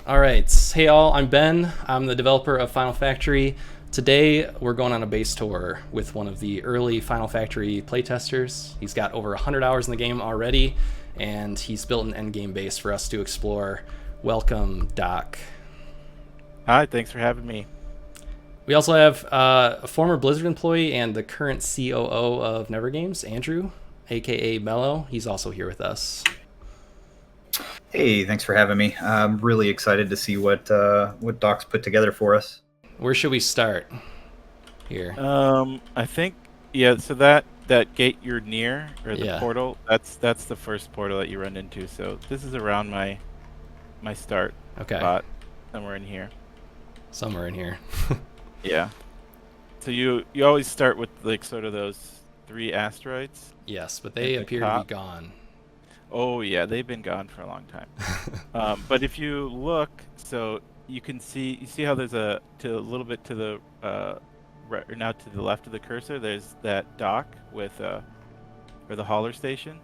All right. Hey, all. I'm Ben. I'm the developer of Final Factory. Today, we're going on a base tour with one of the early Final Factory playtesters. He's got over 100 hours in the game already, and he's built an endgame base for us to explore. Welcome, Doc. Hi, thanks for having me. We also have a former Blizzard employee and the current COO of Never Games, Andrew, aka Mello. He's also here with us. Hey, thanks for having me. I'm really excited to see what Doc's put together for us. Where should we start? Here. I think yeah. So that gate you're near, or the Yeah. portal, that's the first portal that you run into. So this is around my start Okay. spot, somewhere in here. Somewhere in here. Yeah. So you always start with like sort of those three asteroids Yes, but at they the appear to be top. gone. Oh yeah, they've been gone for a long time. But if you look, so you see how there's a little bit to the right, or now to the left of the cursor, there's that dock with or the hauler station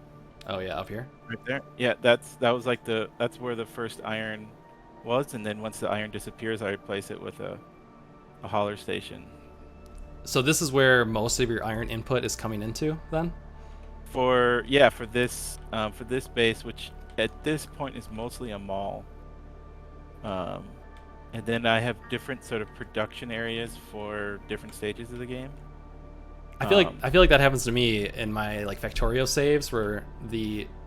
Oh yeah, up here. right there. Yeah, that was like that's where the first iron was, and then once the iron disappears, I replace it with a hauler station. So this is where most of your iron input is coming into, then? For this base, which at this point is mostly a mall. Um, and then I have different sort of production areas for different stages of the game. I feel like that happens to me in my like Factorio saves where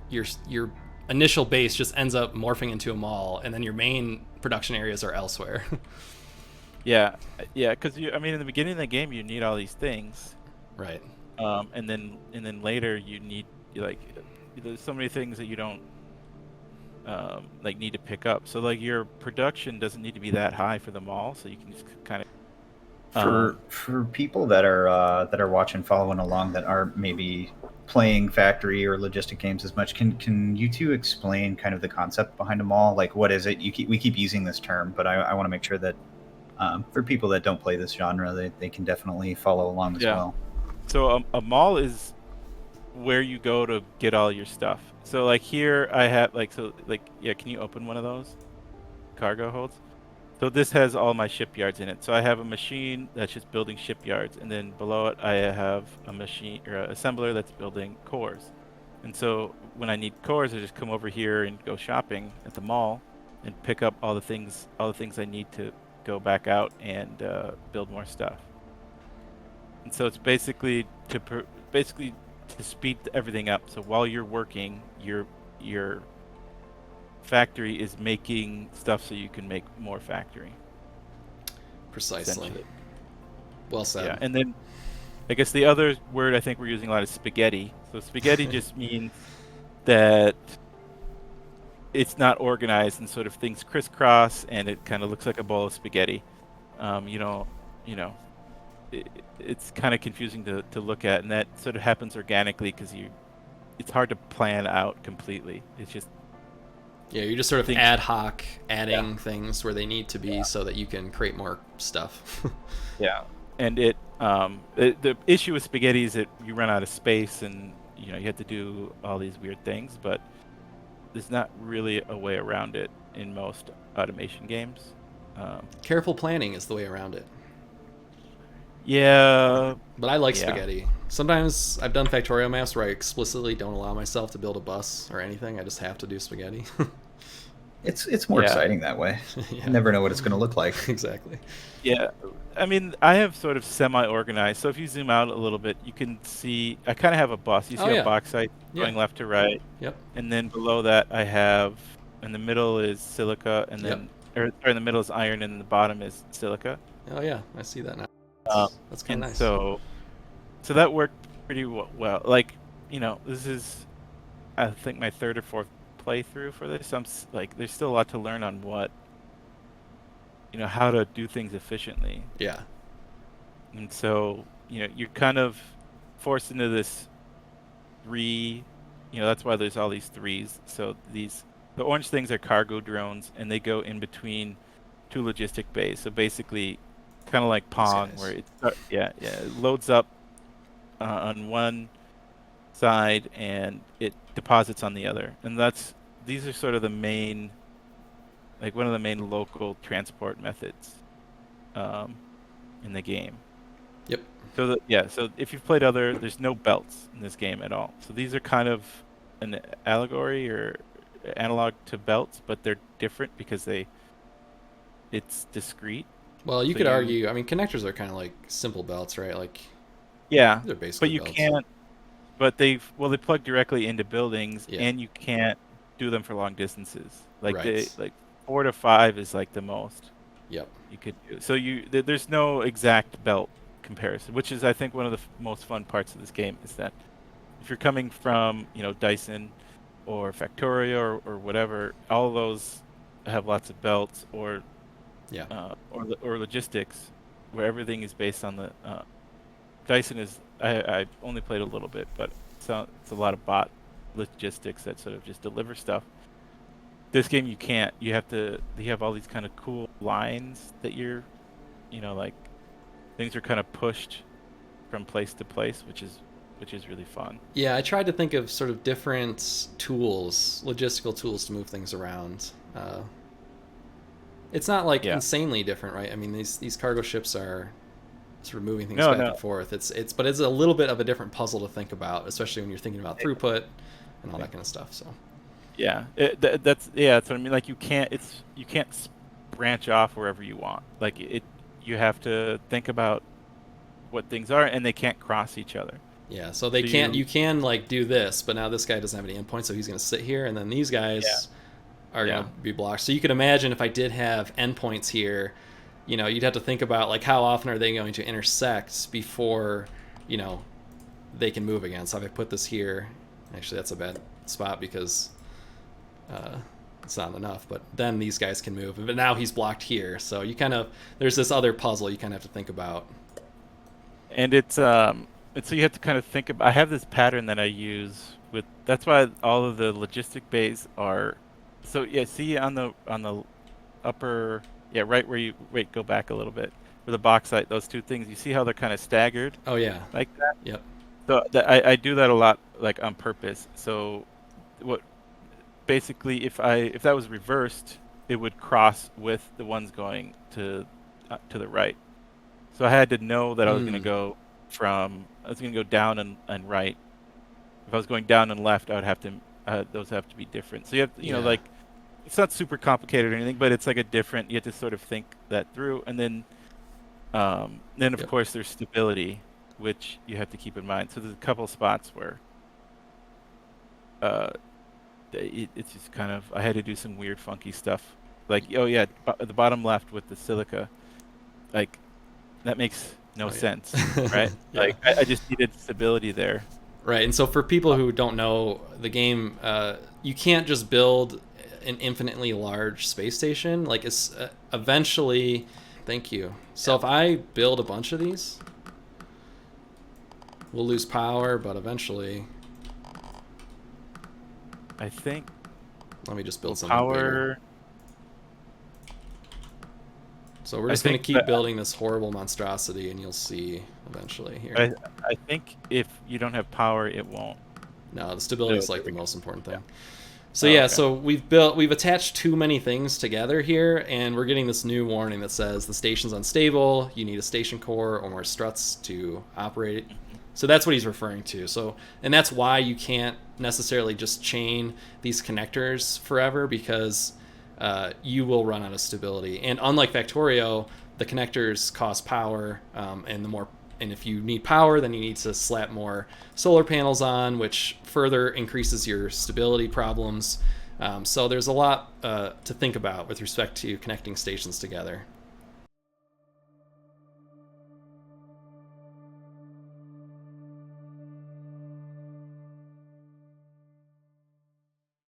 your initial base just ends up morphing into a mall, and then your main production areas are elsewhere. Yeah, because I mean, in the beginning of the game, you need all these things, Right. and then later you need like there's so many things that you don't like need to pick up. So like your production doesn't need to be that high for the mall, so you can just kind of For people that are watching, following along, that aren't maybe playing factory or logistic games as much, can you two explain kind of the concept behind them all? Like, what is it? We keep using this term, but I want to make sure that for people that don't play this genre, they can definitely follow along as yeah. well. So a mall is where you go to get all your stuff. So like here I have yeah, can you open one of those cargo holds? So this has all my shipyards in it. So I have a machine that's just building shipyards, and then below it I have a machine or an assembler that's building cores. And so when I need cores, I just come over here and go shopping at the mall and pick up all the things I need to go back out and build more stuff. And so it's basically to speed everything up. So while you're working, your factory is making stuff so you can make more factory. Precisely. Essentially. Well Yeah, said. and then I guess the other word I think we're using a lot is spaghetti. So spaghetti just means that it's not organized and sort of things crisscross and it kind of looks like a bowl of spaghetti. You know, you know, it's kind of confusing to look at, and that sort of happens organically because it's hard to plan out completely. It's just Yeah, you're just sort of things. ad hoc Yeah, adding things where they need to be yeah, so that you can create more stuff. yeah. And the issue with spaghetti is that you run out of space, and you have to do all these weird things, but there's not really a way around it in most automation games. Um, Careful planning is the way around it. yeah, But I like yeah, spaghetti. Sometimes I've done Factorio maps where I explicitly don't allow myself to build a bus or anything. I just have to do spaghetti. It's more yeah, exciting that way. You Yeah, never know what it's going to look like. exactly. yeah. I mean, I have sort of semi-organized. So if you zoom out a little bit, you can see I kind of have a bus. You Oh see a yeah, bauxite yeah, going left to right, yep, and then below that I have in the middle is silica, and yep. then or in the middle is iron, and the bottom is silica. Oh yeah, I see that now. Um, That's kind and of nice. so that worked pretty well. Like, this is I think my third or fourth playthrough for this. Like, there's still a lot to learn on how to do things efficiently. Yeah, And so, you're kind of forced into this three, that's why there's all these threes. So the orange things are cargo drones, and they go in between two logistic bays. So basically, kind of like these Pong, where guys. it loads up on one side and it deposits on the other. And these are sort of the main like one of the main local transport methods in the game. Yep. So so if you've played there's no belts in this game at all. So these are kind of an allegory or analog to belts, but they're different because it's discrete. Well, you So could argue. I mean, connectors are kind of like simple belts, right? Like Yeah, they're basically but you belts. can't. But they plug directly into buildings, Yeah. and you can't do them for long distances. Like Right. 4 to 5 is like the most Yep. you could do. So there's no exact belt comparison, which is I think one of the most fun parts of this game is that if you're coming from Dyson or Factorio or whatever, all of those have lots of belts or Yeah. or logistics where everything is based on the Dyson is I only played a little bit, but it's a lot of bot logistics that sort of just deliver stuff. This game you can't. You have all these kind of cool lines that like things are kind of pushed from place to place, which is really fun. Yeah, I tried to think of sort of different tools, logistical tools to move things around. It's not like Yeah. insanely different, right? I mean, these cargo ships are sort of moving things No, back no. and forth. But it's a little bit of a different puzzle to think about, especially when you're thinking about throughput and all that kind of stuff. So Yeah, that's what I mean. Like you can't branch off wherever you want. Like you have to think about what things are, and they can't cross each other. yeah, so they So can't. you- You can like do this, but now this guy doesn't have any endpoints, so he's going to sit here, and then these guys are Yeah. going to be blocked. So you could imagine if I did have endpoints here, you'd have to think about like how often are they going to intersect before, they can move again. So if I put this here, actually that's a bad spot because it's not enough. But then these guys can move, but now he's blocked here. So there's this other puzzle you kind of have to think about. And and so you have to kind of think about. I have this pattern that I use with. That's why all of the logistic bays are. So yeah, see on the upper, right where you go back a little bit, where the bauxite, those two things. You see how they're kind of staggered Oh yeah. like that. Yep. So I do that a lot, like on purpose. So what basically if that was reversed, it would cross with the ones going to the right. So I had to know that I was going to go down and right. If I was going down and left, I would have to those have to be different. So you have Yeah. like it's not super complicated or anything, but it's like you have to sort of think that through, and then of Yep. course there's stability, which you have to keep in mind. So there's a couple spots where it's just kind of I had to do some weird funky stuff, like the bottom left with the silica, like that makes no Oh, yeah. sense, right? Yeah. Like I just needed stability there. Right, and so for people who don't know the game, you can't just build an infinitely large space station. Like it's eventually, thank you. So if I build a bunch of these, we'll lose power, but eventually, I think let me just build something bigger. power. So we're I just going to think keep that- building this horrible monstrosity, and you'll see eventually here. I think if you don't have power, it won't. No, the stability is No, like the there we go. most important thing. So Oh, yeah, okay. so we've attached too many things together here, and we're getting this new warning that says the station's unstable. You need a station core or more struts to operate it. So that's what he's referring to. So, and that's why you can't necessarily just chain these connectors forever, because you will run out of stability. And unlike Factorio, the connectors cost power, and if you need power, then you need to slap more solar panels on, which further increases your stability problems. So there's a lot to think about with respect to connecting stations together.